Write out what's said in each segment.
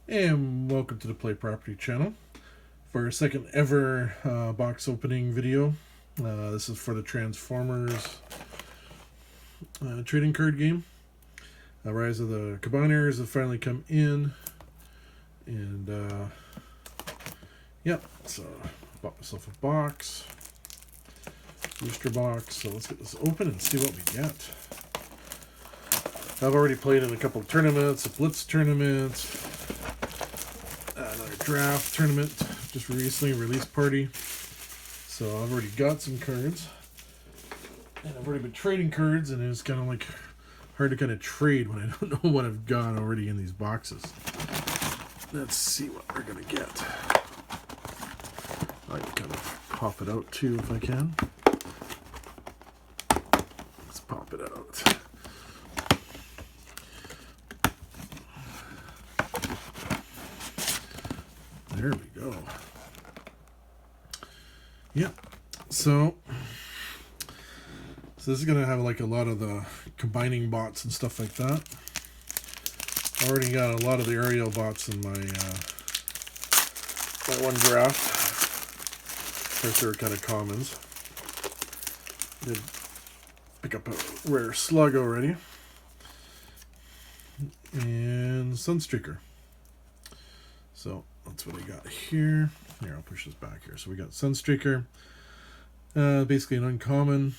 And welcome to the Play Property channel for our second ever box opening video. This is for the Transformers trading card game. Rise of the Combiners have finally come in, and yep, so bought myself a box, booster box. So let's get this open and see what we get. I've already played in a couple of tournaments, a Blitz tournament, another draft tournament, just recently, release party. So I've already got some cards, and I've already been trading cards, and it's kind of like hard to kind of trade when I don't know what I've got already in these boxes. Let's see what we're gonna get. I can kind of pop it out too if I can. Let's pop it out. There we go. Yep. So this is going to have like a lot of the combining bots and stuff like that. I already got a lot of the aerial bots in my my one draft. Of course, they were kind of commons. Did pick up a rare slug already. And Sunstreaker. So that's what I got here. Here, I'll push this back here. So we got Sunstreaker, basically an uncommon.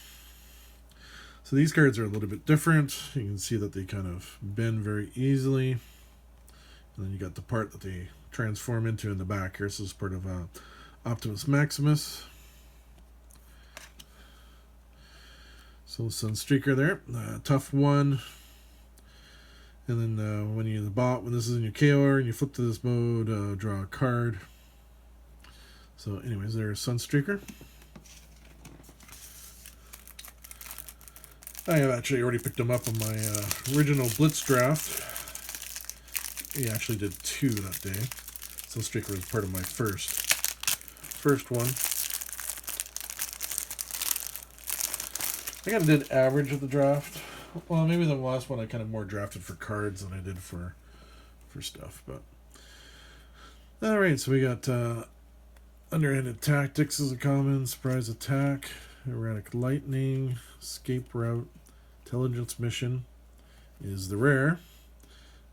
So these cards are a little bit different. You can see that they kind of bend very easily. And then you got the part that they transform into in the back here. This is part of Optimus Maximus. So Sunstreaker there, tough one. And then when you're the bot, when this is in your KO and you flip to this mode, draw a card. So anyways, there's Sunstreaker. I have actually already picked him up on my original Blitz draft. He actually did 2 that day. Sunstreaker was part of my first one. I kind of did average of the draft. Well, maybe the last one I kind of more drafted for cards than I did for stuff. But all right, so we got Underhanded Tactics is a common, Surprise Attack, Erratic Lightning, Escape Route, Intelligence Mission is the rare.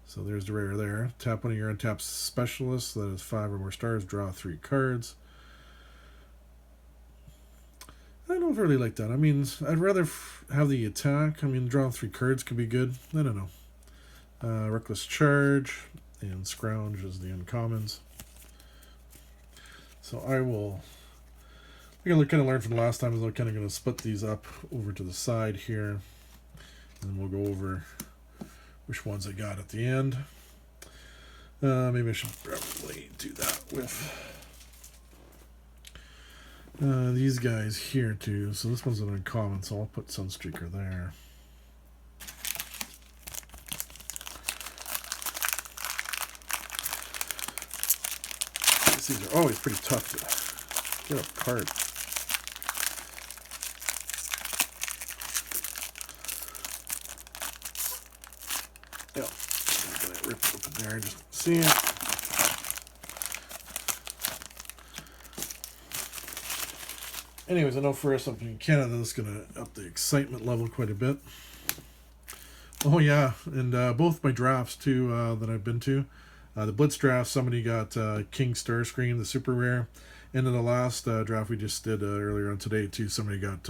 So there's the rare there. Tap one of your untapped specialists that has 5 or more stars, draw 3 cards. I don't really like that. I mean, I'd rather have the attack. I mean, drawing 3 cards could be good. I don't know. Reckless Charge and Scrounge is the uncommons. So I kind of learned from the last time is I'm kind of going to split these up over to the side here. And we'll go over which ones I got at the end. Maybe I should probably do that with these guys here too. So this one's an uncommon, so I'll put Sunstreaker there. These are always pretty tough to get apart. Yeah, I'm gonna rip it open there, just see it. Anyways, I know for us up in Canada, this is going to up the excitement level quite a bit. Oh yeah, and both my drafts too that I've been to. The Blitz draft, somebody got King Starscream, the super rare. And in the last draft we just did earlier on today too, somebody got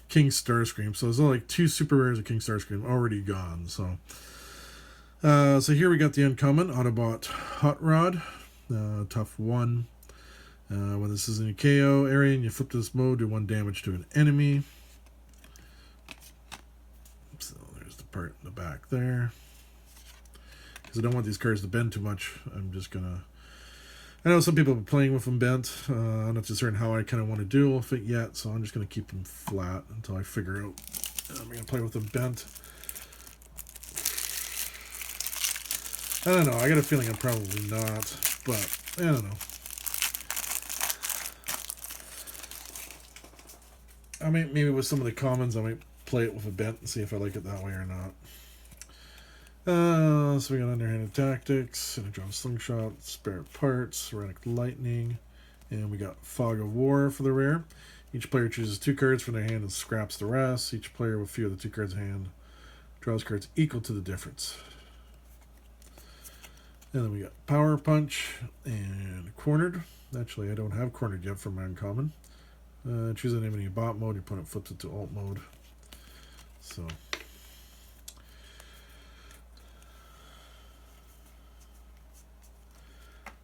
King Starscream. So there's like 2 super rares of King Starscream already gone. So here we got the uncommon Autobot Hot Rod, tough 1. When this is in your KO area and you flip to this mode, do 1 damage to an enemy. So there's the part in the back there. Because I don't want these cards to bend too much, I'm just going to... I know some people have been playing with them bent. I'm not too certain how I kind of want to do with it yet, so I'm just going to keep them flat until I figure out I'm going to play with them bent. I don't know. I got a feeling I'm probably not, but I don't know. I mean, maybe with some of the commons, I might play it with a bent and see if I like it that way or not. So we got Underhanded Tactics, Energon Slingshot, Spare Parts, Erratic Lightning, and we got Fog of War for the rare. Each player chooses 2 cards from their hand and scraps the rest. Each player with few of the 2 cards in hand draws cards equal to the difference. And then we got Power Punch and Cornered. Actually, I don't have Cornered yet for my uncommon. Choose an enemy bot mode. Your opponent flips it to alt mode. So,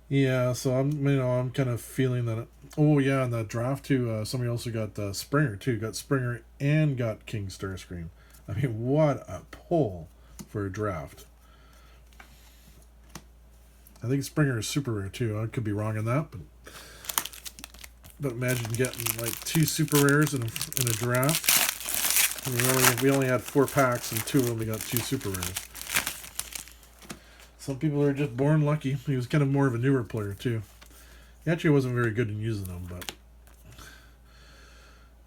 yeah. So I'm kind of feeling that. Oh yeah, in that draft too. Somebody also got Springer too. Got Springer and got King Starscream. I mean, what a pull for a draft. I think Springer is super rare too. I could be wrong on that, but imagine getting like 2 super rares in a draft. And we only had 4 packs, and 2 of them we got 2 super rares. Some people are just born lucky. He was kind of more of a newer player too. He actually wasn't very good in using them, but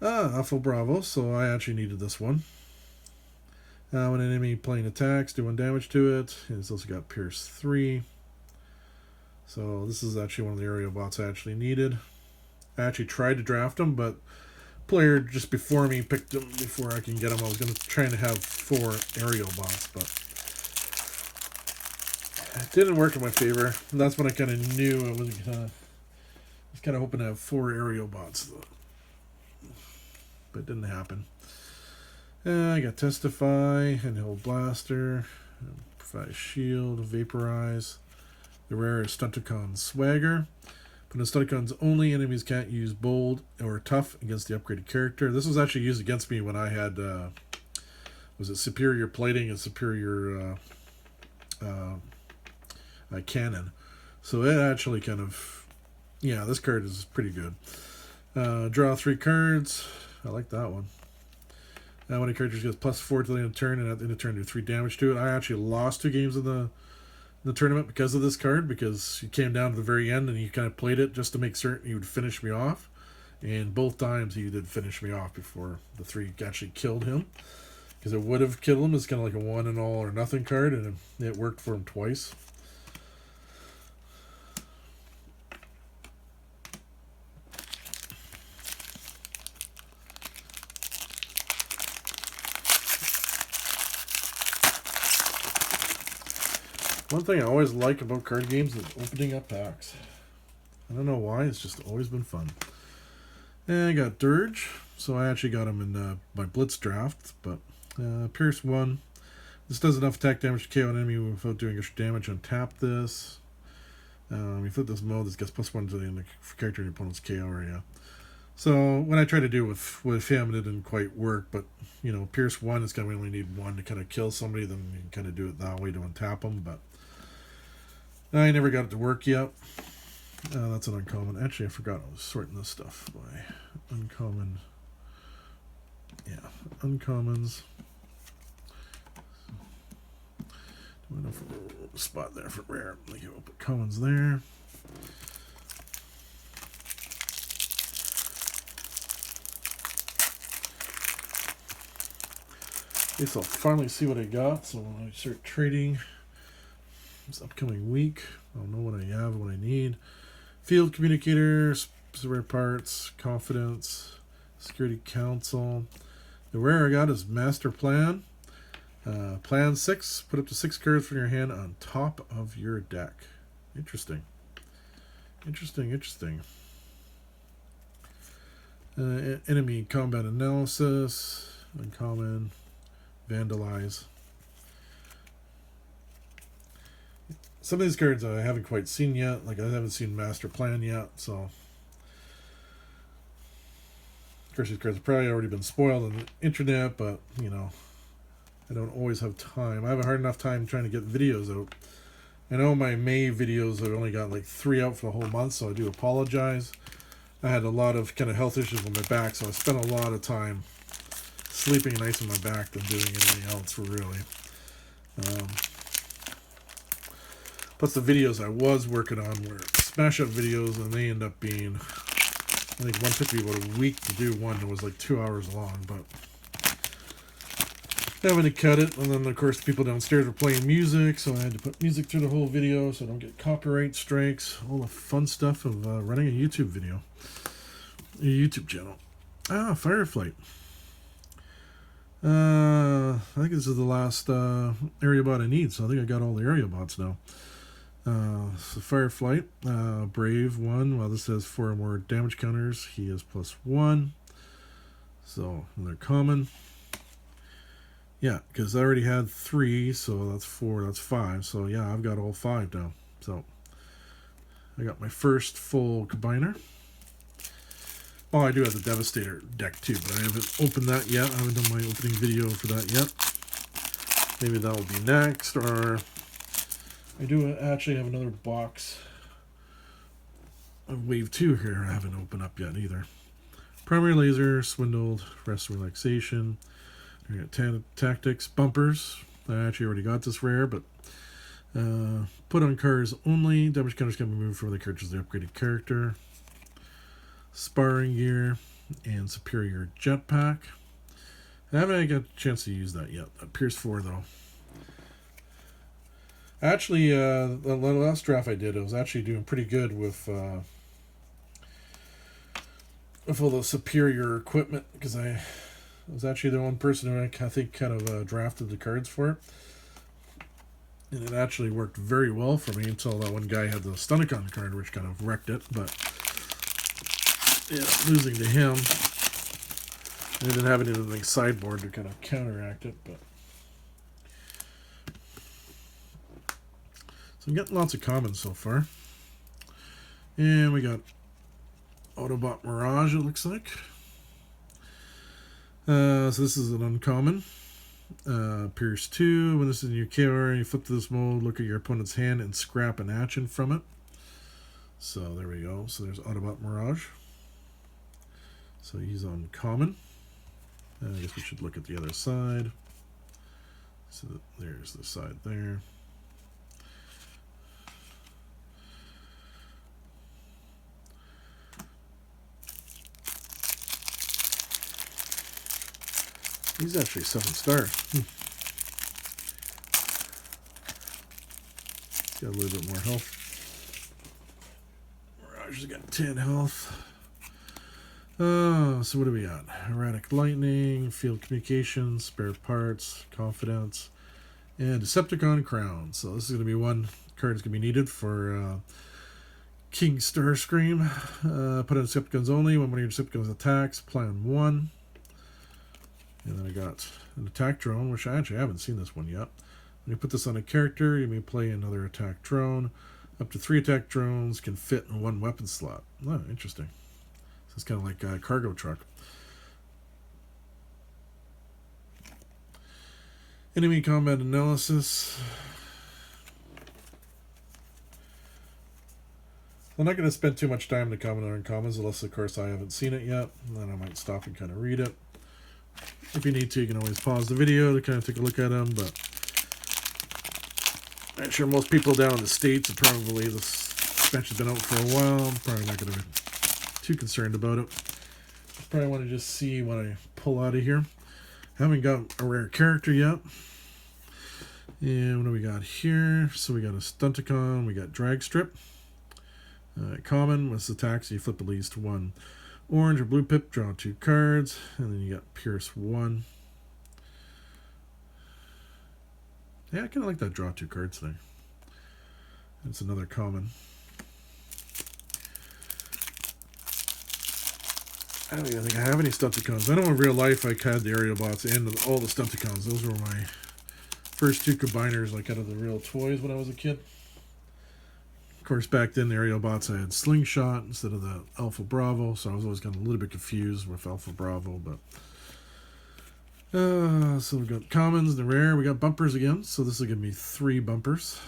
Alpha Bravo. So I actually needed this one. When an enemy plane attacks, do 1 damage to it. It's also got Pierce 3. So this is actually one of the aerial bots I actually needed. I actually tried to draft him, but player just before me picked him before I can get him. I was going to try to have 4 aerial bots, but it didn't work in my favor. And that's when I kind of knew I was kind of hoping to have 4 aerial bots, but it didn't happen. I got Testify, Handheld Blaster, Provide Shield, Vaporize. The rare is Stunticon Swagger. But in Stunticon's only, enemies can't use Bold or Tough against the upgraded character. This was actually used against me when I had, was it Superior Plating and Superior Cannon. So it actually kind of, yeah, this card is pretty good. Draw 3 cards. I like that one. When a character gets +4 to the end of the turn, and at the end of the turn do 3 damage to it. I actually lost 2 games of the tournament because of this card, because you came down to the very end and you kind of played it just to make certain he would finish me off, and both times he did finish me off before the 3 actually killed him, because it would have killed him. It's kind of like a 1 and all or nothing card, and it worked for him twice. One thing I always like about card games is opening up packs. I don't know why, it's just always been fun. And I got Dirge, so I actually got him in my Blitz draft, but Pierce 1. This does enough attack damage to KO an enemy without doing extra damage. Untap this. You flip this mode, this gets +1 to the character in your opponent's KO area. So when I tried to do it with him, it didn't quite work, but you know, Pierce 1 is going to only need 1 to kind of kill somebody, then you can kind of do it that way to untap them, but I never got it to work yet. That's an uncommon. Actually, I forgot I was sorting this stuff by uncommon. Yeah, uncommons. Enough spot there for rare. Like you put commons there. I guess I'll finally see what I got. So when I start trading this upcoming week, I'll know what I have, what I need. Field Communicator, rare parts, Confidence, Security Council. The rare I got is Master Plan. Plan 6, put up to 6 cards from your hand on top of your deck. Interesting. Interesting. Enemy Combat Analysis, uncommon, Vandalize. Some of these cards I haven't quite seen yet. Like I haven't seen Master Plan yet, so of course these cards have probably already been spoiled on the internet, but you know, I don't always have time. I have a hard enough time trying to get videos out. I know my May videos I've only got like 3 out for the whole month, so I do apologize. I had a lot of kind of health issues with my back, so I spent a lot of time sleeping nice on my back than doing anything else, really. Plus the videos I was working on were smash up videos, and they end up being, I think one took me about a week to do one that was like 2 hours long, but having to cut it, and then of course people downstairs were playing music, so I had to put music through the whole video so I don't get copyright strikes. All the fun stuff of running a YouTube video, a YouTube channel. Fireflight. I think this is the last area bot I need, so I think I got all the area bots now. So Fireflight, Brave 1. Well, this has 4 more damage counters. He is +1. So they're common. Yeah, because I already had 3, so that's 4, that's 5. So yeah, I've got all 5 now. So I got my first full combiner. Oh, I do have the Devastator deck too, but I haven't opened that yet. I haven't done my opening video for that yet. Maybe that will be next, or I do actually have another box of Wave 2 here I haven't opened up yet either. Primary Laser, Swindled, Rest and Relaxation. I got Tactics, Bumpers. I actually already got this rare, but put on cards only. Damage counters can be moved for the characters the upgraded character. Sparring Gear and Superior Jetpack. I haven't got a chance to use that yet. Pierce 4 though. Actually, the last draft I did, I was actually doing pretty good with all the superior equipment, because I was actually the one person who I think kind of drafted the cards for it. And it actually worked very well for me until that one guy had the Stunticon card, which kind of wrecked it. But yeah, losing to him, I didn't have anything sideboard to kind of counteract it. But so I'm getting lots of commons so far. And we got Autobot Mirage, it looks like. So this is an uncommon. Pierce 2. When this is in your KR, you flip to this mode, look at your opponent's hand and scrap an action from it. So there we go. So there's Autobot Mirage. So he's uncommon. I guess we should look at the other side. So there's the side there. He's actually 7-star. Got a little bit more health. Mirage has got 10 health. So what do we got? Erratic Lightning, Field Communications, Spare Parts, Confidence, and Decepticon Crown. So this is going to be one card that's going to be needed for King Starscream. Put on Decepticons only. When one of your Decepticons attacks, apply on 1. And then I got an attack drone, which I actually haven't seen this one yet. When you put this on a character, you may play another attack drone. Up to 3 attack drones can fit in 1 weapon slot. Oh, interesting. So it's kind of like a cargo truck. Enemy combat analysis. I'm not going to spend too much time to comment on uncommons, unless, of course, I haven't seen it yet. And then I might stop and kind of read it. If you need to, you can always pause the video to kind of take a look at them, but I'm sure most people down in the States are probably, this expansion's been out for a while. I'm probably not going to be too concerned about it. I probably want to just see what I pull out of here. Haven't got a rare character yet. And what do we got here? So we got a Stunticon, we got Drag Strip. Common with attacks, you flip at least 1 orange or blue pip, draw 2 cards, and then you got Pierce 1. Yeah, I kind of like that draw 2 cards thing. That's another common. I don't even think I have any Stunticons. I know in real life I had the Aerial Bots and all the Stunticons. Those were my first 2 combiners, like out of the real toys when I was a kid. Of course, back then the Aerial Bots I had Slingshot instead of the Alpha Bravo, so I was always kind of a little bit confused with Alpha Bravo. But so we've got commons, the rare. We got bumpers again, so this will give me 3 bumpers.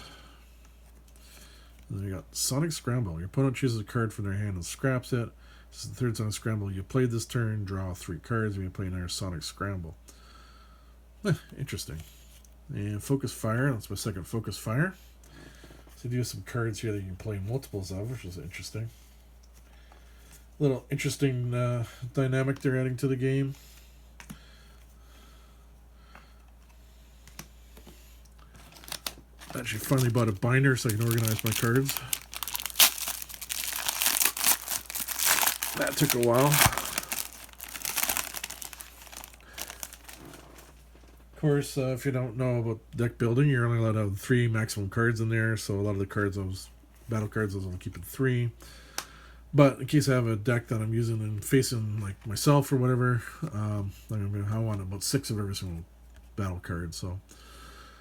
And then we got Sonic Scramble. Your opponent chooses a card from their hand and scraps it. This is the 3rd Sonic Scramble you played this turn. Draw 3 cards when you play another Sonic Scramble. Interesting. And Focus Fire. That's my 2nd Focus Fire. So you have some cards here that you can play multiples of, which is interesting. Little interesting dynamic they're adding to the game. Actually, finally bought a binder so I can organize my cards. That took a while. Of course, if you don't know about deck building, you're only allowed to have 3 maximum cards in there. So a lot of the cards, battle cards, I was only keeping 3. But in case I have a deck that I'm using and facing like myself or whatever, I want about 6 of every single battle card. So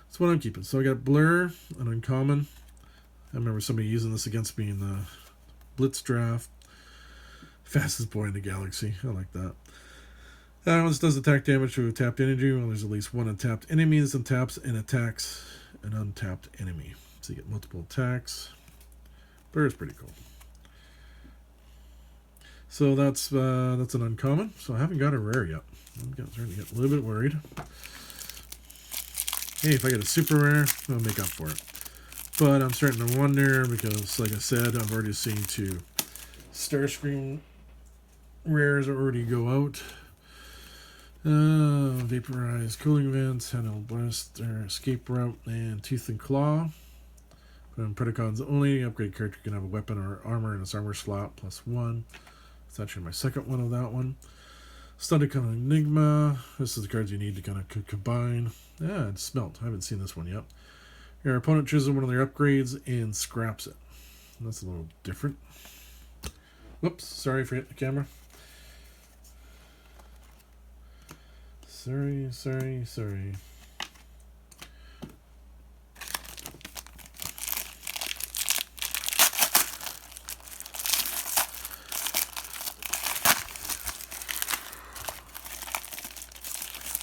that's what I'm keeping. So I got Blur, an uncommon. I remember somebody using this against me in the Blitz draft. Fastest boy in the galaxy. I like that. This does attack damage to a tapped energy when there's at least 1 untapped enemy that untaps and attacks an untapped enemy. So you get multiple attacks. Blur is pretty cool. So that's an uncommon. So I haven't got a rare yet. I'm starting to get a little bit worried. Hey, if I get a super rare, I'll make up for it. But I'm starting to wonder because, like I said, I've already seen 2 Starscream rares already go out. Vaporize, cooling vents, handle blast, escape route, and tooth and claw. But Predacons only. Upgrade character can have a weapon or armor in its armor slot +1. It's actually my second one of that one. Stunticon Enigma. This is the cards you need to kind of combine. Yeah, it's Smelt. I haven't seen this one yet. Your opponent chooses one of their upgrades and scraps it. That's a little different. Whoops, sorry for hitting the camera. Sorry.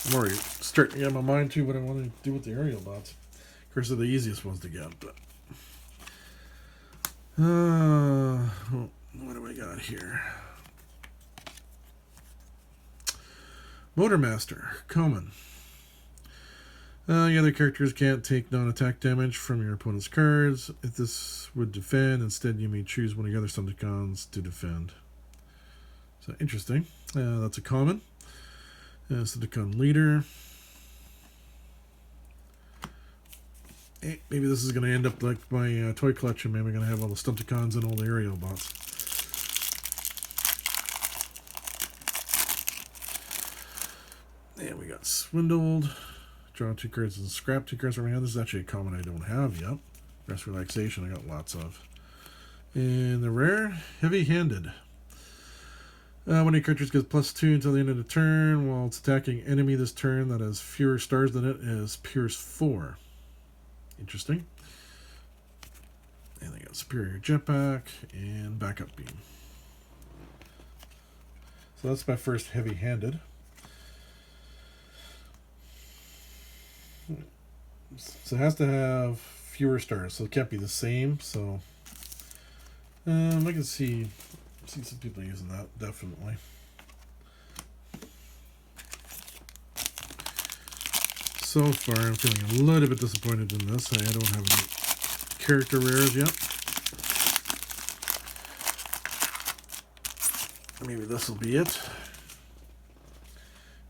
I'm already starting to get my mind to what I want to do with the aerial bots. Of course, they're the easiest ones to get, but what do we got here? Motormaster, common. The other characters can't take non-attack damage from your opponent's cards. If this would defend, instead you may choose one of the other Stunticons to defend. So interesting. That's a common. Stunticon leader. Hey, maybe this is going to end up like my toy collection. Maybe I'm going to have all the Stunticons and all the aerial bots. And we got Swindled. Draw 2 cards and scrap 2 cards from my hand. This is actually a common I don't have yet. Rest Relaxation I got lots of. And the rare, Heavy Handed. When your character gets +2 until the end of the turn, while it's attacking enemy this turn that has fewer stars than it is Pierce 4. Interesting. And they got Superior Jetpack and Backup Beam. So that's my first Heavy Handed. So it has to have fewer stars, so it can't be the same. So I can see some people using that, definitely. So far, I'm feeling a little bit disappointed in this. I don't have any character rares yet. Maybe this will be it.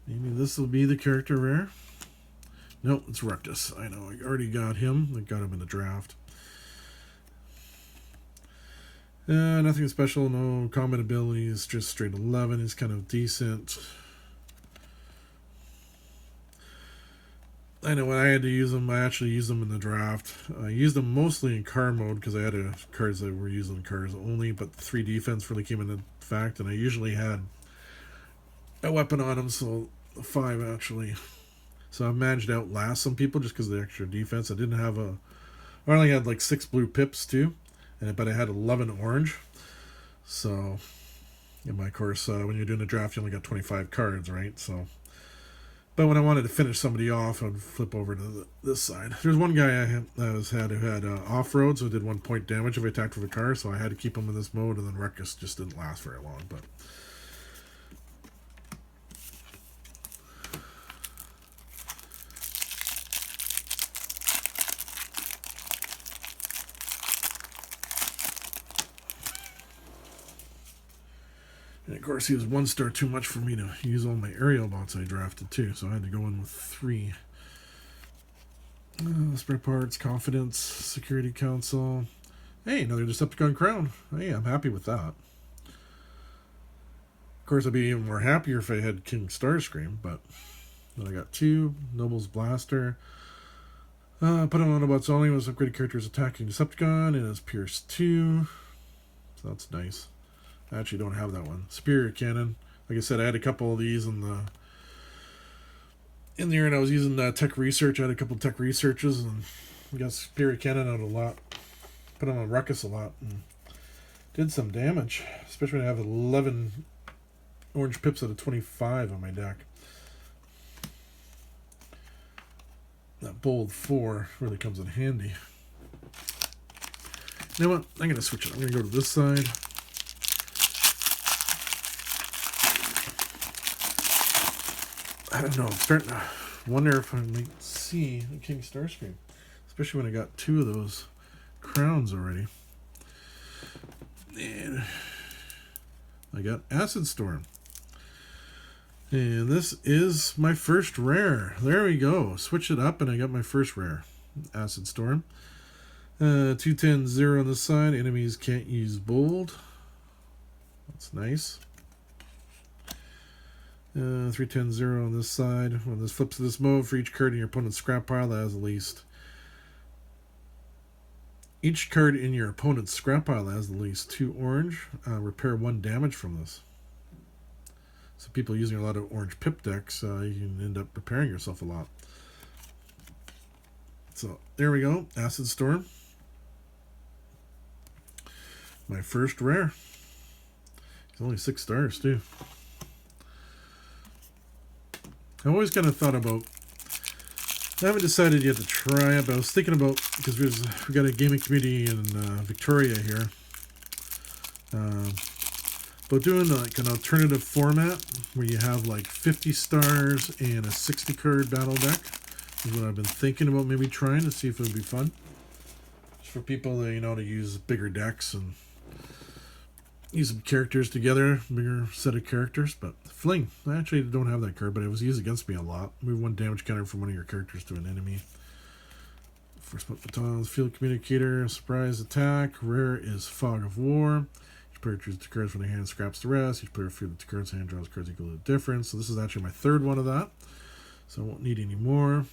Maybe this will be the character rare. Nope, it's Ruckus. I know, I already got him. I got him in the draft. Nothing special, no combat abilities, just straight 11 is kind of decent. I know when I had to use them, I actually used them in the draft. I used them mostly in car mode because I had cards that were used in cars only, but 3 defense really came into fact, and I usually had a weapon on them, so 5 actually. So I managed to outlast some people just because of the extra defense. I only had like 6 blue pips too, but I had 11 orange. So, in my course, when you're doing a draft, you only got 25 cards, right? So, but when I wanted to finish somebody off, I'd flip over to this side. There's one guy who had off-road, so it did 1 point damage if I attacked with a car, so I had to keep him in this mode, and then Ruckus just didn't last very long, but... And of course, he was 1 star too much for me to use all my aerial bots I drafted too, so I had to go in with 3. Spare parts, confidence, security council. Hey, another Decepticon crown. Hey, I'm happy with that. Of course, I'd be even more happier if I had King Starscream, but then I got 2. Noble's Blaster. Put on Autobots only was upgraded characters attacking Decepticon, and it's Pierce 2. So that's nice. I actually don't have that one. Superior Cannon. Like I said, I had a couple of these in there, and I was using tech research. I had a couple of tech researches, and I got Superior Cannon out a lot. Put on Ruckus a lot, and did some damage. Especially when I have 11 orange pips out of 25 on my deck. That bold 4 really comes in handy. You know what? I'm going to switch it. I'm going to go to this side. I don't know. I'm starting to wonder if I might see a King Starscream. Especially when I got 2 of those crowns already. And I got Acid Storm. And this is my first rare. There we go. Switch it up and I got my first rare. Acid Storm. 210-0 on this side. Enemies can't use bold. That's nice. 310-0 on this side. When this flips to this mode, for each card in your opponent's scrap pile that has at least... Each card in your opponent's scrap pile that has at least 2 orange. Repair 1 damage from this. So people using a lot of orange pip decks, you can end up repairing yourself a lot. So there we go, Acid Storm. My first rare. It's only 6 stars too. I always kind of thought about, I haven't decided yet to try it, but I was thinking about, because we've got a gaming community in Victoria here. But doing like an alternative format where you have like 50 stars and a 60 card battle deck is what I've been thinking about maybe trying to see if it would be fun. Just for people that, to use bigger decks and use some characters together, bigger set of characters. But Fling, I actually don't have that card, but it was used against me a lot. Move 1 damage counter from one of your characters to an enemy. First batons, Field Communicator, Surprise Attack. Rare is Fog of War. Each player chooses 2 cards from their hand, scraps the rest. Each player fields 2 cards, hand draws cards equal to the difference. So this is actually my 3rd one of that. So I won't need any more.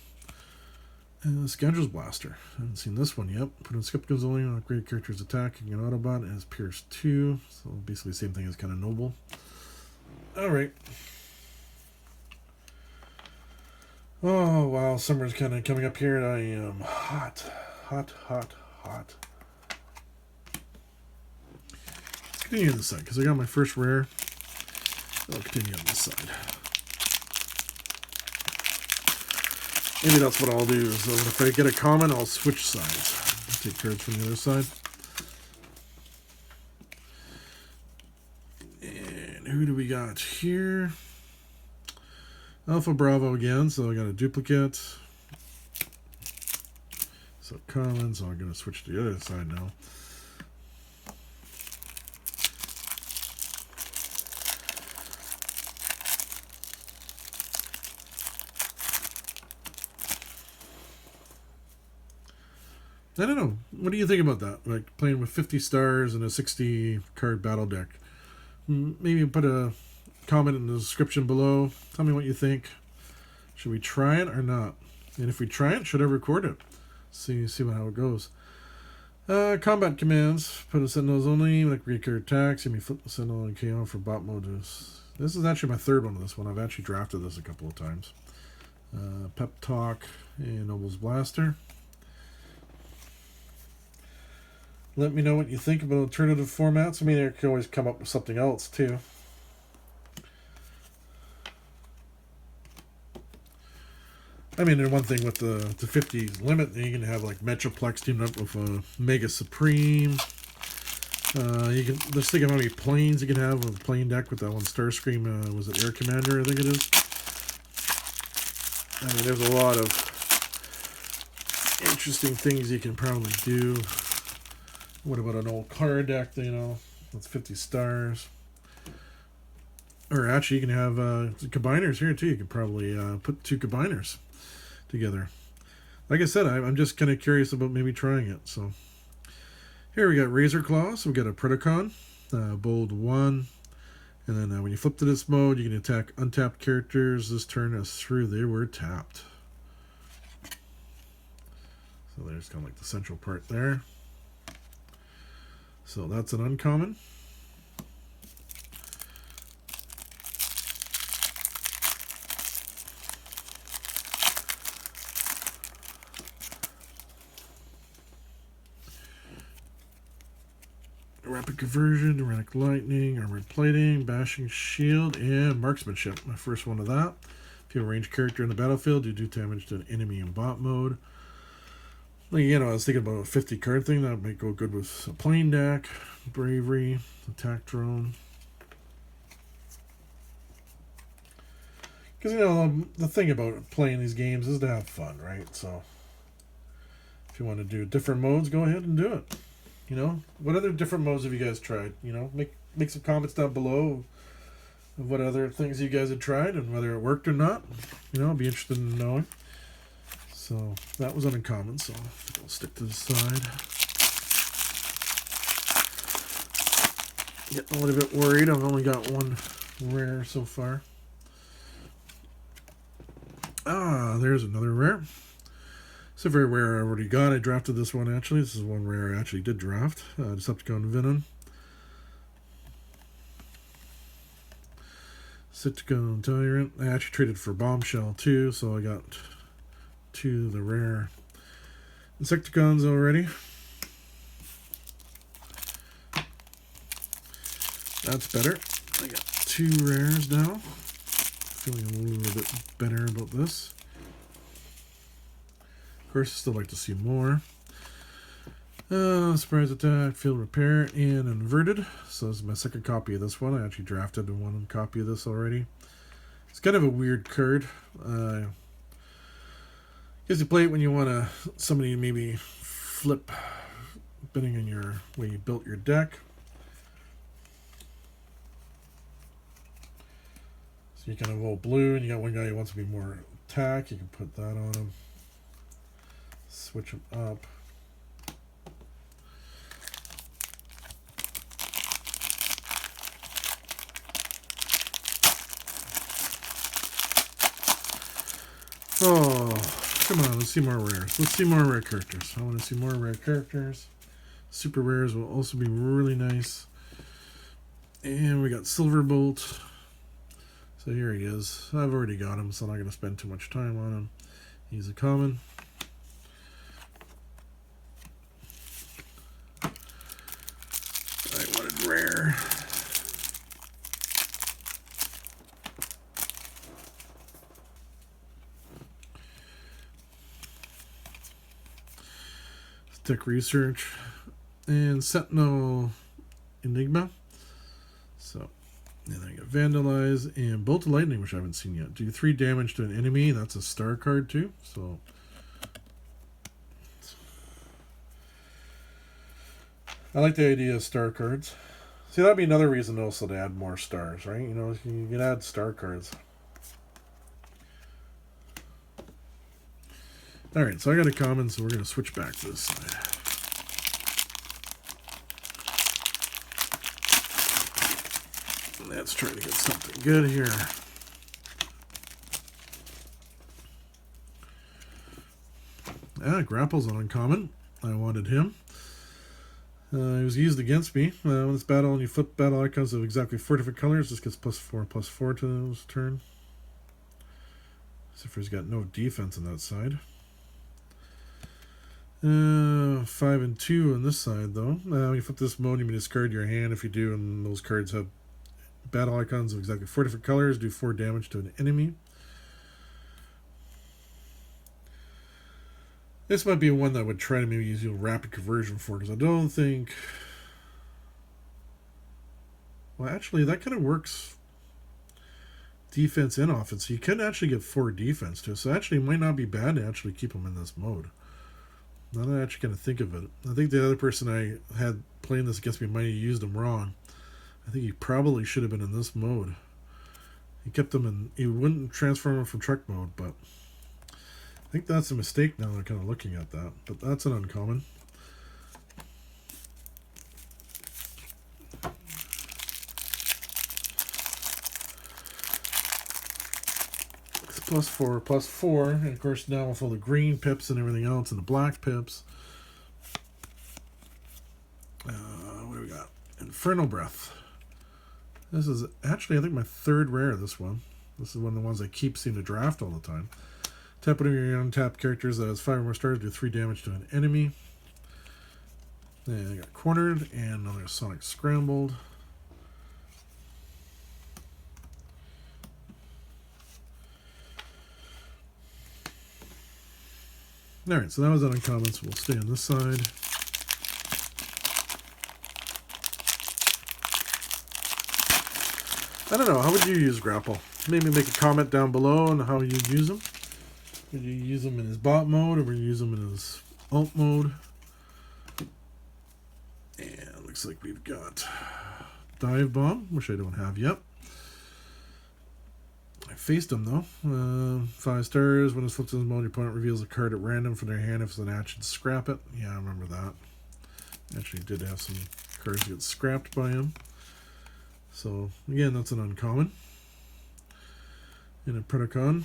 And Scoundrel's Blaster. I haven't seen this one yet. Put on Skepticals only on upgraded characters attacking an Autobot and it's Pierce 2. So basically the same thing as kind of Noble. Alright. Oh wow, summer's kind of coming up here and I am hot. Continue on this side, because I got my first rare. I'll continue on this side. Maybe that's what I'll do. So if I get a common, I'll switch sides. I'll take cards from the other side. And who do we got here? Alpha Bravo again, so I got a duplicate. So common, so I'm going to switch to the other side now. I don't know. What do you think about that? Like playing with 50 stars and a 60 card battle deck. Maybe put a comment in the description below. Tell me what you think. Should we try it or not? And if we try it, should I record it? See how it goes. Combat commands. Put a Sentinels only. Like recur attacks. Give me flip the Sentinel and KO for bot mode. This is actually my 3rd one of this one. I've actually drafted this a couple of times. Pep Talk and Noble's Blaster. Let me know what you think about alternative formats. I mean, I can always come up with something else, too. I mean, and one thing with the 50 limit, you can have, like, Metroplex teamed up with a Mega Supreme. Let's think of how many planes you can have with a plane deck with that one Starscream. Was it Air Commander, I think it is? I mean, there's a lot of interesting things you can probably do. What about an old card deck, that's 50 stars. Or actually, you can have combiners here, too. You could probably put 2 combiners together. like I said, I'm just kind of curious about maybe trying it. So here we got Razor Claw. So we got a Predacon, bold 1. And then when you flip to this mode, you can attack untapped characters this turn as through they were tapped. So there's kind of like the central part there. So that's an uncommon. Rapid Conversion, Erratic Lightning, Armored Plating, Bashing Shield, and Marksmanship. My first one of that. If you have a ranged character in the battlefield, you do damage to an enemy in bot mode. Like, you know, I was thinking about a 50 card thing. That might go good with a plane deck, Bravery, Attack Drone. Because, you know, the thing about playing these games is to have fun, right? So, if you want to do different modes, go ahead and do it. You know, what other different modes have you guys tried? You know, make some comments down below of what other things you guys have tried and whether it worked or not. You know, I'll be interested in knowing. So that was uncommon, so I'll stick to the side. Getting a little bit worried. I've only got one rare so far. Ah, there's another rare. It's a very rare I already got. I drafted this one actually. This is one rare I actually did draft. Decepticon Venom. Decepticon Tyrant. I actually traded for Bombshell too, so I got 2 of the rare Insecticons already. That's better. I got 2 rares now. Feeling a little bit better about this. Of course, I still like to see more. Surprise Attack, Field Repair, and Inverted. So this is my second copy of this one. I actually drafted one copy of this already. It's kind of a weird card. Because you play it when you want to somebody maybe flip, depending on your way you built your deck. So you can vote blue, and you got one guy who wants to be more attack. You can put that on him. Switch him up. Oh, come on, let's see more rares. Let's see more rare characters. I want to see more rare characters. Super rares will also be really nice. And we got Silverbolt. So here he is. I've already got him, so I'm not going to spend too much time on him. He's a common. I wanted rare. Tech Research and Sentinel Enigma. So, and then I got Vandalize and Bolt of Lightning, which I haven't seen yet. Do 3 damage to an enemy. That's a star card too. So, I like the idea of star cards. See, that'd be another reason also to add more stars, right? You know, you can add star cards. Alright, so I got a common, so we're going to switch back to this side. Let's try to get something good here. Grapple's an uncommon. I wanted him. He was used against me. When it's battle and you flip battle icons of exactly 4 different colors, this gets +4/+4 to his turn. Except for he's got no defense on that side. 5 and 2 on this side, though. When you flip this mode, you may discard your hand. If you do, and those cards have battle icons of exactly 4 different colors, do 4 damage to an enemy. This might be one that I would try to maybe use rapid conversion for, because I don't think... Well, actually, that kind of works defense and offense. So you can actually get 4 defense too. So actually, it might not be bad to actually keep them in this mode. Now that I actually kind of think of it, I think the other person I had playing this against me might have used him wrong. I think he probably should have been in this mode. He kept them in. He wouldn't transform them from truck mode, but think that's a mistake now. I'm kind of looking at that, but that's an uncommon. It's +4/+4, and of course now with all the green pips and everything else and the black pips. What do we got? Infernal Breath. This is actually, I think, my third rare, this one. This is one of the ones I keep seem to draft all the time. Tap one of your untapped characters that has 5 or more stars, do 3 damage to an enemy. Then I got Cornered, and another Sonic Scrambled. Alright, so that was an uncommon, so we'll stay on this side. I don't know, how would you use Grapple? Maybe make a comment down below on how you'd use them. Would you use them in his bot mode, or would you use them in his alt mode? And looks like we've got Dive Bomb, which I don't have yet. I faced him though. 5 stars. When it's flipped to this mode, your opponent reveals a card at random from their hand. If it's an action, scrap it. Yeah, I remember that. Actually did have some cards get scrapped by him. So again, that's an uncommon. In a Predacon.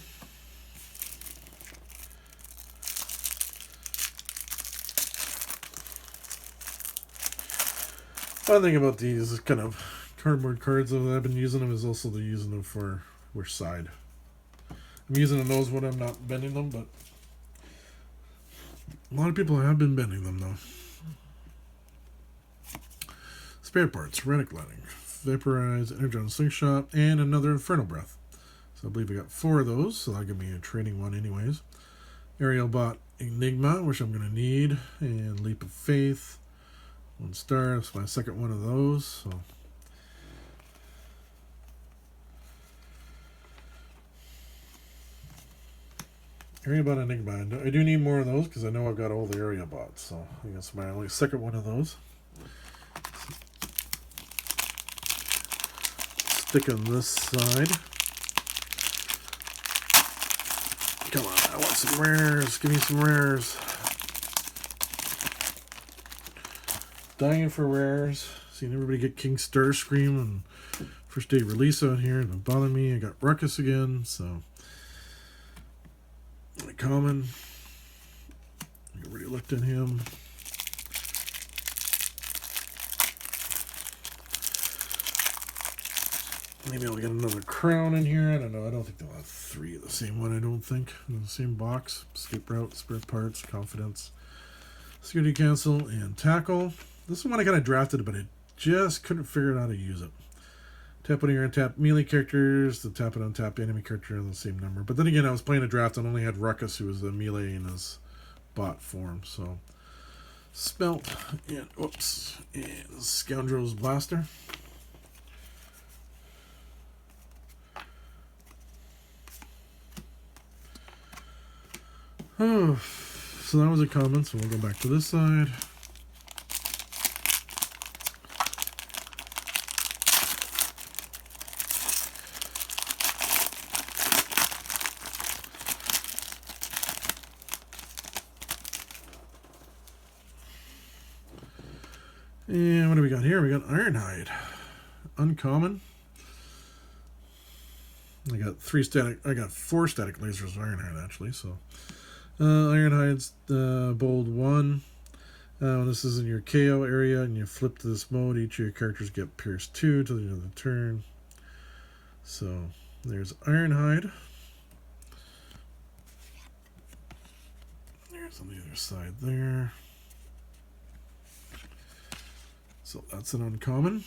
One thing about these kind of cardboard cards that I've been using them is also the using them for which side. I'm using them those when I'm not bending them, but a lot of people have been bending them though. Spare parts, Relic Lighting, Vaporize, Energon Slingshot, and another Infernal Breath. So I believe we got 4 of those, so that'll give me a training one anyways. Aerial Bot Enigma, which I'm going to need, and Leap of Faith. 1 star, that's my second one of those. So Area Bot Enigma. I do need more of those because I know I've got all the area bots. So I think that's my only second one of those. Stick on this side. Come on, I want some rares. Give me some rares. Dying for rares. Seeing everybody get King Starscream and first day release out here. Don't bother me. I got Ruckus again, so common. I already looked at him. Maybe I'll get another crown in here. I don't know. I don't think they'll have 3 of the same one. I don't think in the same box. Escape Route, Spirit Parts, Confidence, Security Cancel, and Tackle. This is one I kind of drafted, but I just couldn't figure out how to use it. Tap one of your untapped melee characters to tap an untapped enemy character in the same number. But then again, I was playing a draft and only had Ruckus, who was a melee in his bot form. So, Spelt, and whoops, and Scoundrel's Blaster. Oh, so that was a comment, so we'll go back to this side. And what do we got here? We got Ironhide. Uncommon. I got 4 static lasers of Ironhide actually, so Ironhide's bold 1. When this is in your KO area and you flip to this mode, each of your characters get pierced 2 till the end of the turn. So there's Ironhide. There's on the other side there. So that's an uncommon.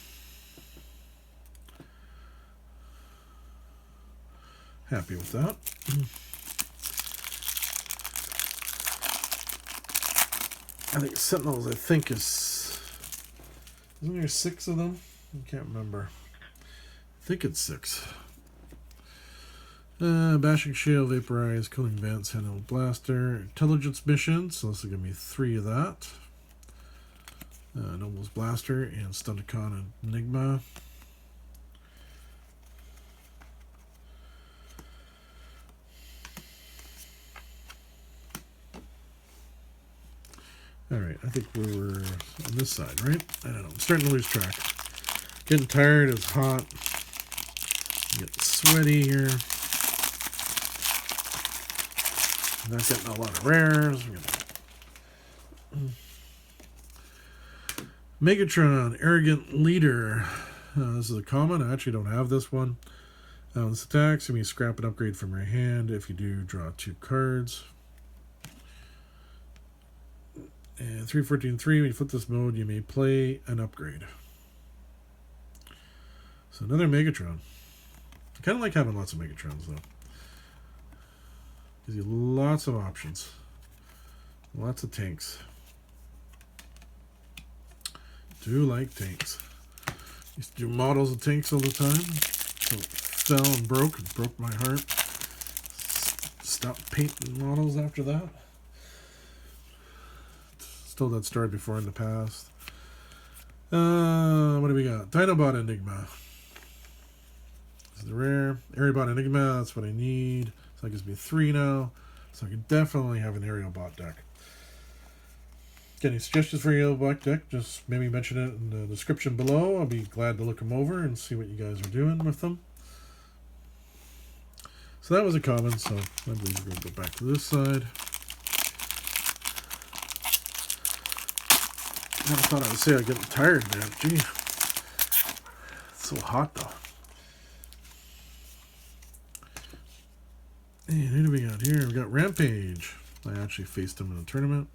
Happy with that. I think Sentinels, isn't there 6 of them? I can't remember. I think it's 6. Bashing Shale, Vaporize, Cooling Vents, Handheld Blaster, Intelligence Mission, so this will give me 3 of that. Noble's Blaster and Stunticon and Enigma. Alright, I think we were on this side, right? I don't know. I'm starting to lose track. Getting tired. It's hot. Getting sweaty here. Not getting a lot of rares. Megatron, Arrogant Leader. This is a common. I actually don't have this one. This attacks. You may scrap an upgrade from your hand. If you do, draw 2 cards. And 3/14/3, when you flip this mode, you may play an upgrade. So another Megatron. I kind of like having lots of Megatrons, though. Gives you lots of options. Lots of tanks. Do like tanks. Used to do models of tanks all the time. So it fell and broke. It broke my heart. Stopped painting models after that. Still that story before in the past. What do we got? Dinobot Enigma. This is the rare. Aerobot Enigma, that's what I need. So that gives me 3 now. So I can definitely have an Aerobot deck. Got any suggestions for your Aerobot deck? Just maybe mention it in the description below. I'll be glad to look them over and see what you guys are doing with them. So that was a common, so I believe we're going to go back to this side. I thought I would say I'm getting tired, man. Gee. It's so hot, though. And who do we got here? We got Rampage. I actually faced him in a tournament.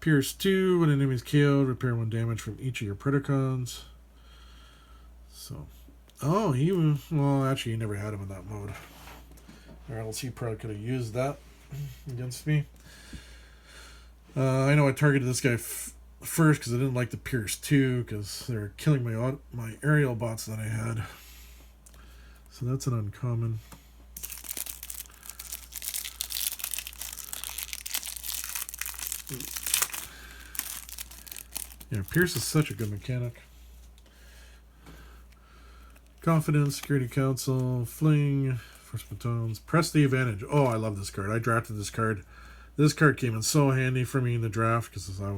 Pierce 2. When an enemy is killed, repair 1 damage from each of your Predacons. So. Oh, he was... Well, actually, he never had him in that mode. Or else he probably could have used that against me. I know I targeted this guy first because I didn't like the Pierce 2 because they're killing my aerial bots that I had. So that's an uncommon. Yeah, Pierce is such a good mechanic. Confidence, Security Council, Fling, Force Batons, Press the Advantage. Oh, I love this card. I drafted this card. This card came in so handy for me in the draft because I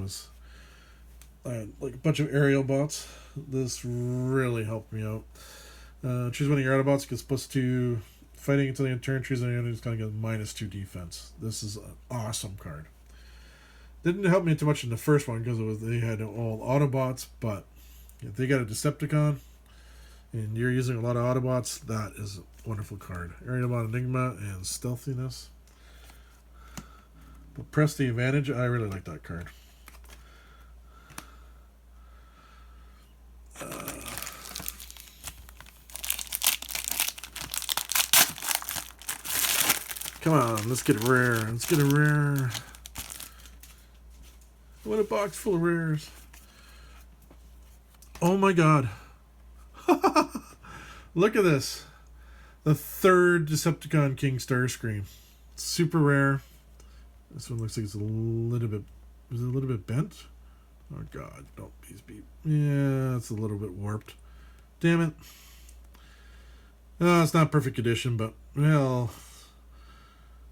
had like a bunch of aerial bots. This really helped me out. Choose one of your Autobots, gets +2 fighting until the end of turn. Choose any other, going to get -2 defense. This is an awesome card. Didn't help me too much in the first one because they had all Autobots, but if they got a Decepticon and you're using a lot of Autobots, that is a wonderful card. Aerobot Enigma and Stealthiness. But Press the Advantage, I really like that card. Come on, let's get a rare. Let's get a rare. What a box full of rares. Oh my god. Look at this. The 3rd Decepticon King Starscream. Super rare. This one looks like it's a little bit... Is it a little bit bent? Oh god, don't please be... Yeah, it's a little bit warped. Damn it. It's not perfect condition, but, well...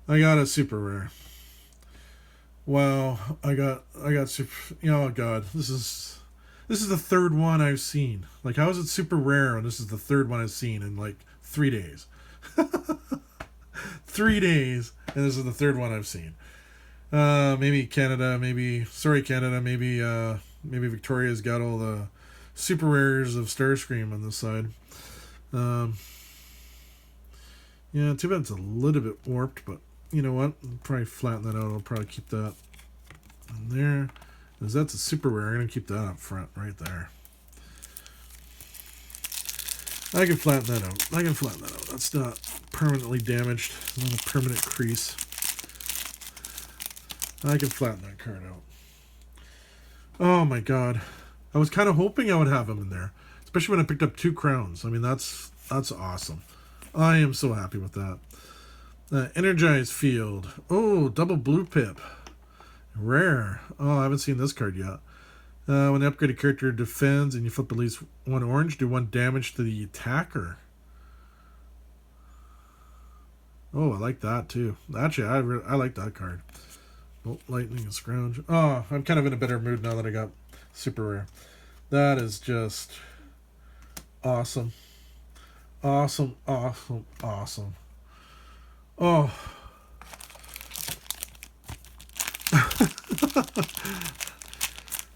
I got a super rare. Wow, I got super... Oh god, this is the 3rd one I've seen. Like, how is it super rare and this is the 3rd one I've seen in, like, 3 days? 3 days, and this is the 3rd one I've seen. Maybe Canada, maybe... Sorry, Canada, maybe Victoria's got all the super rares of Starscream on this side. Yeah, too bad it's a little bit warped, but you know what? I'll probably flatten that out. I'll probably keep that in there. Because that's a super rare. I'm going to keep that up front right there. I can flatten that out. That's not permanently damaged. It's not a permanent crease. I can flatten that card out. Oh my god. I was kind of hoping I would have him in there. Especially when I picked up 2 crowns. I mean, that's awesome. I am so happy with that. Energized Field. Oh, double blue pip. Rare. Oh, I haven't seen this card yet. When the upgraded character defends and you flip at least 1 orange, do 1 damage to the attacker. Oh, I like that too. Actually, I like that card. Oh, lightning and scrounge. Oh, I'm kind of in a better mood now that I got super rare. That is just awesome. Awesome, awesome, awesome. Oh.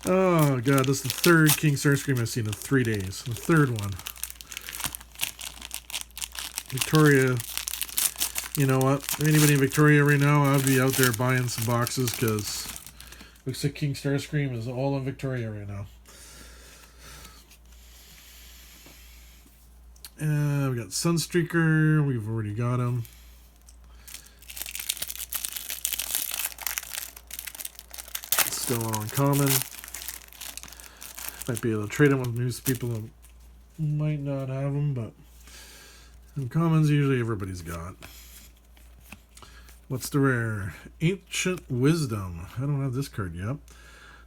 Oh, God. This is the third King Starscream I've seen in 3 days. The third one. Victoria. You know what? Anybody in Victoria right now, I'll be out there buying some boxes because looks like King Starscream is all in Victoria right now. We got Sunstreaker. We've already got him. Still uncommon. Might be able to trade him with most people that might not have him, but uncommons usually everybody's got. What's the rare? Ancient Wisdom. I don't have this card yet.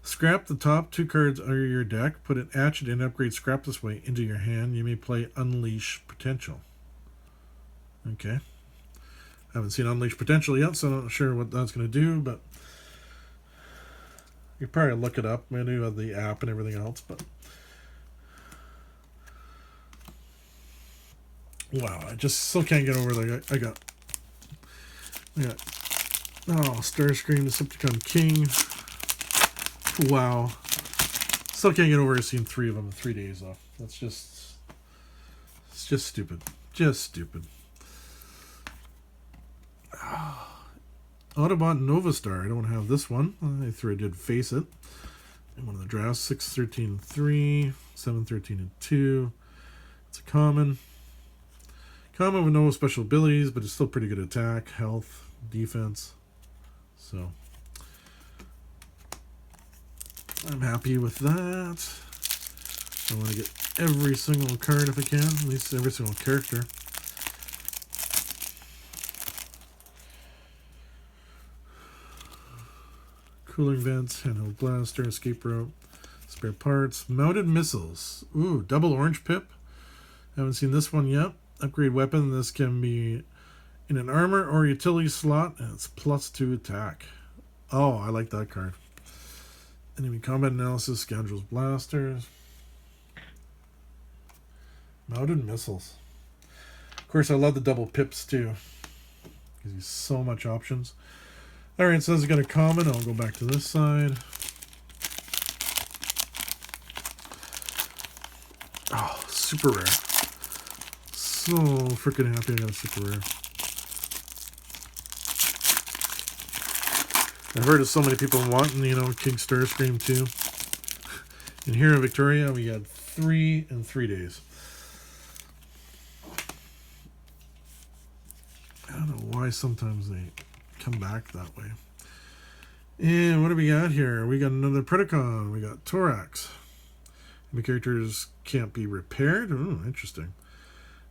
Scrap the top 2 cards out of your deck. Put an hatchet and upgrade scrap this way into your hand. You may play Unleash Potential. Okay. I haven't seen Unleash Potential yet, so I'm not sure what that's going to do, but you probably look it up. I do have the app and everything else, but wow, I just still can't get over that. I got Starscream, Decepticon King. Wow. Still can't get over seeing 3 of them in 3 days, though. It's just stupid. Just stupid. Autobot Novastar. I don't have this one. I threw I did face it. In one of the drafts, 6, 13, 3, 7, 13, and 2. It's a common. Common with no special abilities, but it's still pretty good attack, health, defense. So I'm happy with that. I want to get every single card if I can, at least every single character. Cooling vents, handheld blaster, escape rope, spare parts, mounted missiles. Ooh, double orange pip. Haven't seen this one yet. Upgrade weapon. This can be in an armor or utility slot, and it's +2 attack. Oh, I like that card. Enemy combat analysis, scoundrels blasters, mounted missiles. Of course, I love the double pips too. Gives you so much options. All right, so this is going to common. I'll go back to this side. Oh, super rare. So freaking happy I got a super rare. I've heard of so many people wanting, King Starscream too. And here in Victoria, we got 3 in 3 days. I don't know why sometimes they come back that way. And what do we got here? We got another Predacon. We got Thorax. Enemy characters can't be repaired. Oh, interesting.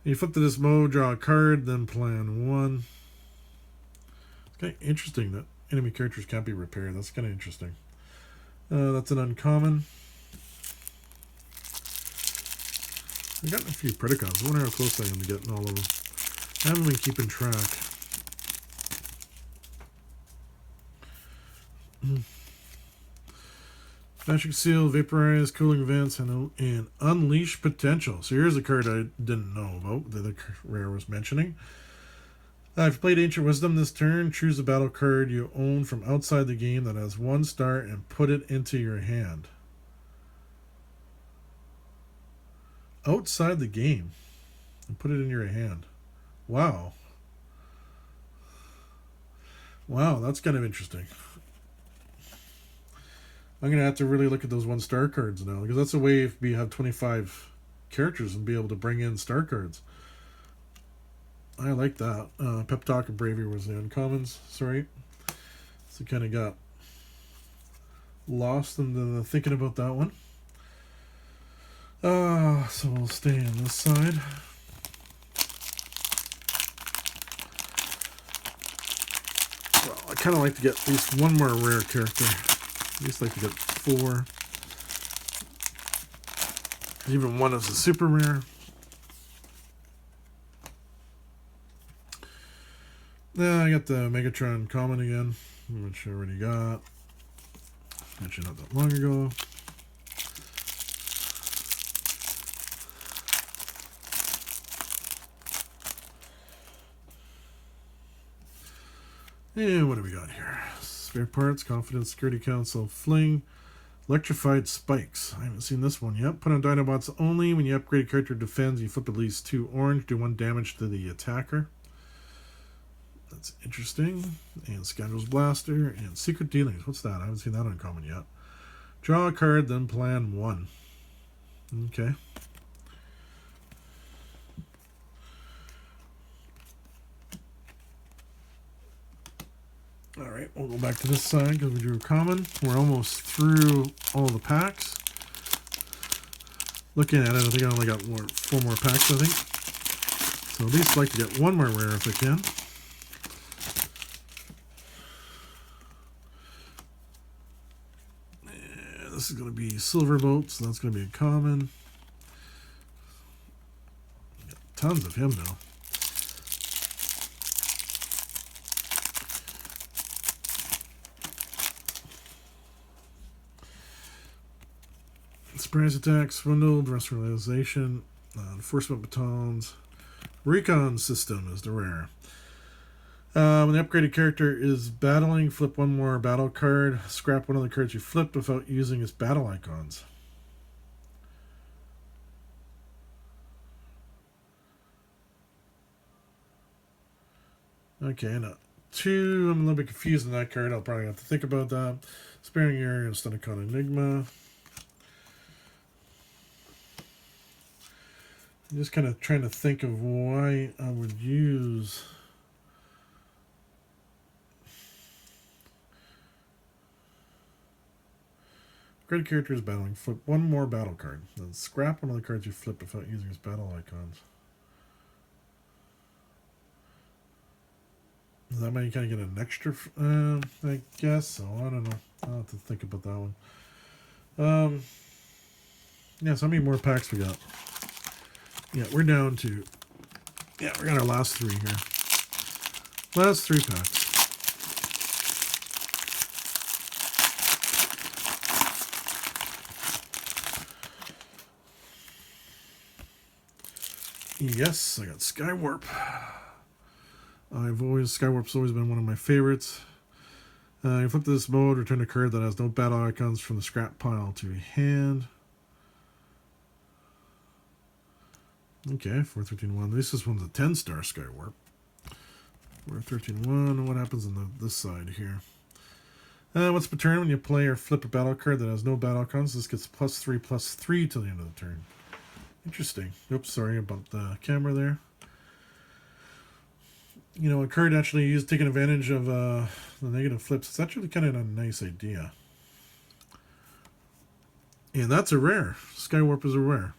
And you flip to this mode, draw a card, then plan 1. It's kind of interesting that enemy characters can't be repaired. That's kind of interesting. That's an uncommon. I got a few Predacons. I wonder how close I am to getting all of them. I haven't been keeping track. Magic Seal, Vaporize, Cooling Vents, and Unleash Potential. So here's a card I didn't know about that the rare was mentioning. I've played Ancient Wisdom this turn. Choose a battle card you own from outside the game that has 1 star and put it into your hand. Outside the game. And put it in your hand. Wow. Wow, that's kind of interesting. I'm going to have to really look at those 1 star cards now, because that's a way if we have 25 characters and be able to bring in star cards. I like that. Pep Talk and Bravery was the uncommons. Sorry. So kind of got lost in the thinking about that one. So we'll stay on this side. Well, I kind of like to get at least 1 more rare character. I just like to get 4. Even 1 is a super rare. I got the Megatron common again. which I already got. Actually, not that long ago. And what do we got here? Spare parts, confidence, security council, fling, electrified spikes. I haven't seen this one yet. Put on Dinobots only. When you upgrade a character defends, you flip at least 2 orange, do 1 damage to the attacker. That's interesting. And Scoundrel's Blaster and Secret Dealings. What's that? I haven't seen that uncommon yet. Draw a card, then plan 1. Okay. Alright, we'll go back to this side because we drew a common. We're almost through all the packs. Looking at it, I think I only got 4 more packs, I think. So at least I'd like to get 1 more rare if I can. And this is going to be Silverbolt, so that's going to be a common. Got tons of him now. Surprise attacks, swindled, rationalization, enforcement batons, recon system is the rare. When the upgraded character is battling, flip 1 more battle card. Scrap 1 of the cards you flipped without using its battle icons. Okay, now 2. I'm a little bit confused on that card. I'll probably have to think about that. Sparing Area and Stunnicon Enigma. I'm just kind of trying to think of why I would use great characters battling. Flip 1 more battle card. Then scrap 1 of the cards you flip without using its battle icons. Does that mean you kind of get an extra? I guess so. I don't know. I'll have to think about that one. Yeah, so how many more packs we got? Yeah, we're down to... Yeah, we got our last 3 here. Last 3 packs. Yes, I got Skywarp. Skywarp's always been one of my favorites. You flip to this mode, return a card that has no battle icons from the scrap pile to hand. Okay, 4-13-1. This one's a 10-star Skywarp. 4-13-1. What happens on this side here? Once per turn, when you play or flip a battle card that has no battle icons, this gets +3/+3 till the end of the turn. Interesting. Oops, sorry about the camera there. You know, a card actually taking advantage of the negative flips. It's actually kind of a nice idea. And that's a rare. Skywarp is a rare.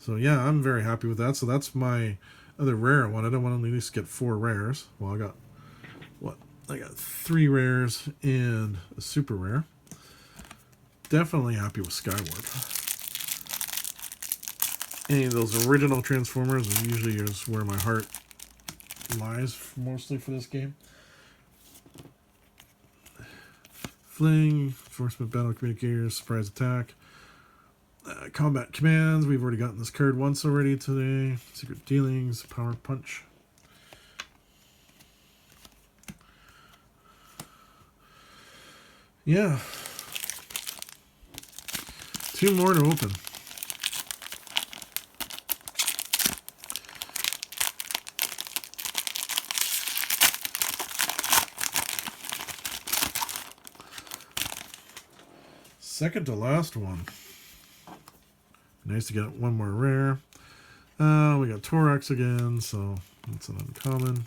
So yeah, I'm very happy with that. So that's my other rare I wanted. I want to at least get 4 rares. Well, I got, what? I got 3 rares and a super rare. Definitely happy with Skywarp. Any of those original Transformers usually is where my heart lies mostly for this game. Fling, Enforcement Battle Communicators, Surprise Attack. Combat Commands, we've already gotten this card once already today. Secret Dealings, Power Punch. Yeah. 2 more to open. Second to last one. Nice to get 1 more rare. We got Torax again, so that's an uncommon.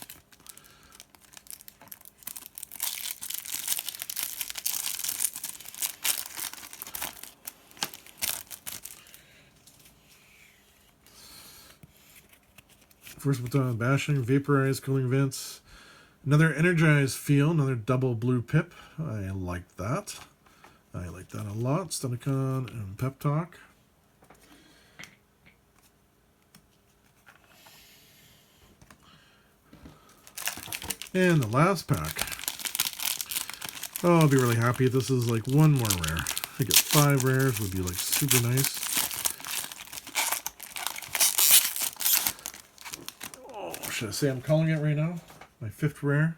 First baton bashing, vaporize, cooling vents. Another energized feel, another double blue pip. I like that. I like that a lot. Stunnicon and Pep Talk. And the last pack. Oh, I'll be really happy if this is like one more rare. I get 5 rares would be like super nice. Oh, should I say I'm calling it right now? My 5th rare.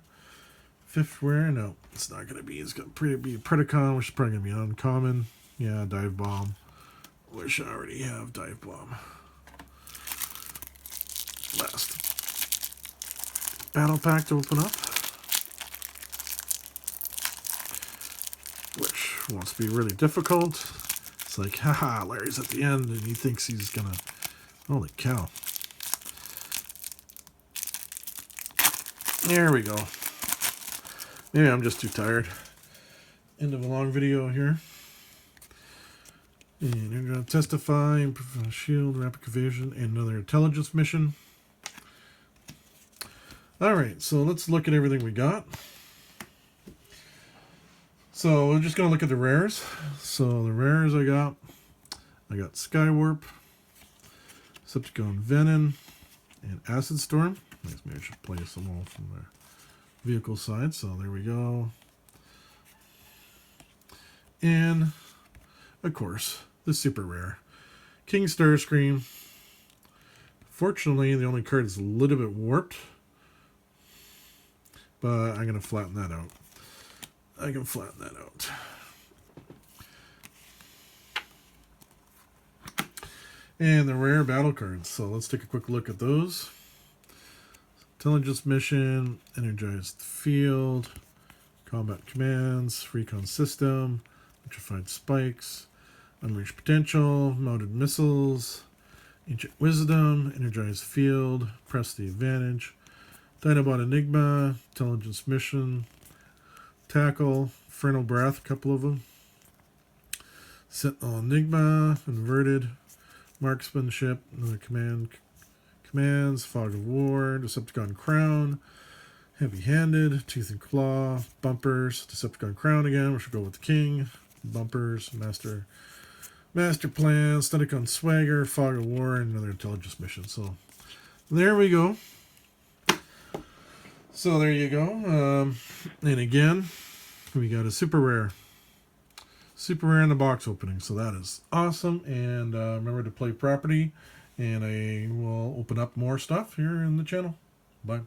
5th rare? No, it's not going to be. It's going to be Predacon, which is probably going to be an uncommon. Yeah, Dive Bomb. Wish I already have Dive Bomb. Last battle pack to open up. Which wants to be really difficult. It's like, haha, Larry's at the end and he thinks he's going to... Holy cow. There we go. Maybe I'm just too tired. End of a long video here. And you're going to testify, shield, rapid evasion, and another intelligence mission. Alright, so let's look at everything we got. So we're just going to look at the rares. So the rares I got Skywarp, Decepticon Venom, and Acid Storm. Maybe I should place them all from the vehicle side. So there we go. And, of course, the super rare King Starscream. Fortunately, the only card is a little bit warped. But I'm going to flatten that out. I can flatten that out. And the rare battle cards. So let's take a quick look at those. Intelligence Mission, Energized Field, Combat Commands, Recon System, Electrified Spikes, Unleashed Potential, Mounted Missiles, Ancient Wisdom, Energized Field, Press the Advantage, Dinobot Enigma, Intelligence Mission, Tackle, Infernal Breath, a couple of them, Sentinel Enigma, Inverted, Marksmanship, another commands, Fog of War, Decepticon Crown, Heavy-Handed, Tooth and Claw, Bumpers, Decepticon Crown again, which will go with the King, Bumpers, Master Plan, Stunticon Swagger, Fog of War, and another Intelligence Mission. So there we go. So there you go. And again, we got a super rare in the box opening. So that is awesome. And remember to play property. And I will open up more stuff here in the channel. Bye.